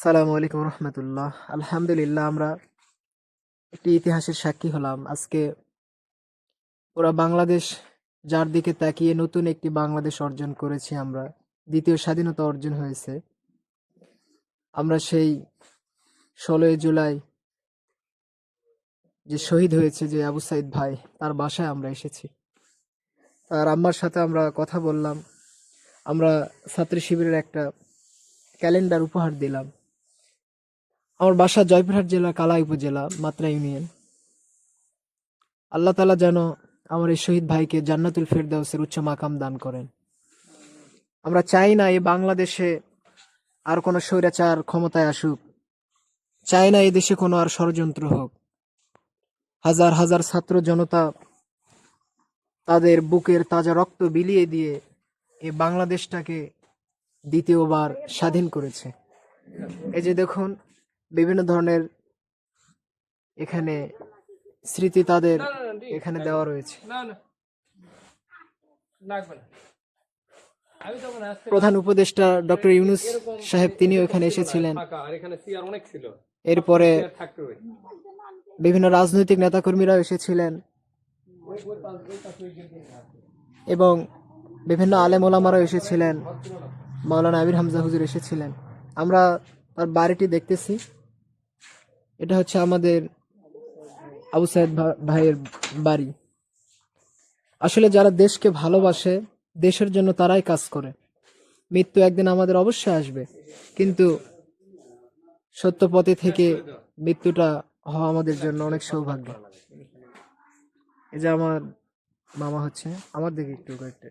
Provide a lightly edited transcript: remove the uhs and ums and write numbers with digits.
সালামু আলাইকুম রহমতুল্লাহ। আলহামদুলিল্লাহ, আমরা একটি ইতিহাসের সাক্ষী হলাম আজকে। পুরা বাংলাদেশ যার দিকে তাকিয়ে নতুন একটি বাংলাদেশ অর্জন করেছি আমরা। দ্বিতীয় স্বাধীনতা অর্জন হয়েছে। আমরা সেই 16ই জুলাই যে শহীদ হয়েছে যে আবু সাইদ ভাই, তার বাসায় আমরা এসেছি। আর আম্মার সাথে আমরা কথা বললাম। আমরা ছাত্রী শিবিরের একটা ক্যালেন্ডার উপহার দিলাম। আমার বাসা জয়পুরহাট জেলা কালাই উপজেলা মাত্রা ইউনিয়ন। আল্লাহ তাআলা যেন আমার এই শহীদ ভাইকে জান্নাতুল ফেরদাউসের উচ্চ মাকাম দান করেন। আমরা চাই না এই বাংলাদেশে আর কোনো স্বৈরাচার ক্ষমতায় আসুক। চাই না এই দেশে কোনো আর ষড়যন্ত্র হোক। হাজার হাজার ছাত্র জনতা তাদের বুকের তাজা রক্ত বিলিয়ে দিয়ে এই বাংলাদেশটাকে দ্বিতীয়বার স্বাধীন করেছে। এই যে দেখুন, বিভিন্ন ধরনের এখানে স্মৃতি তাদের এখানে দেওয়া রয়েছে। প্রধান উপদেষ্টা ডক্টর ইউনূস সাহেব তিনিও এখানে এসেছিলেন। এরপরে বিভিন্ন রাজনৈতিক নেতাকর্মীরাও এসেছিলেন এবং বিভিন্ন আলেম ওলামারাও এসেছিলেন। মাওলানা আমির হামজা হুজুর এসেছিলেন। আমরা তার বাড়িটি দেখতেছি। এটা হচ্ছে আমাদের আবু সাইদ ভাইয়ের বাড়ি। আসলে যারা দেশকে ভালোবাসে, দেশের জন্য তারাই কাজ করে। মৃত্যু একদিন আমাদের অবশ্যই আসবে, কিন্তু সত্য পথে থেকে মৃত্যুটা হওয়া আমাদের জন্য অনেক সৌভাগ্য। এই যে আমার মামা হচ্ছে, আমার দিকে একটু কয়েকটা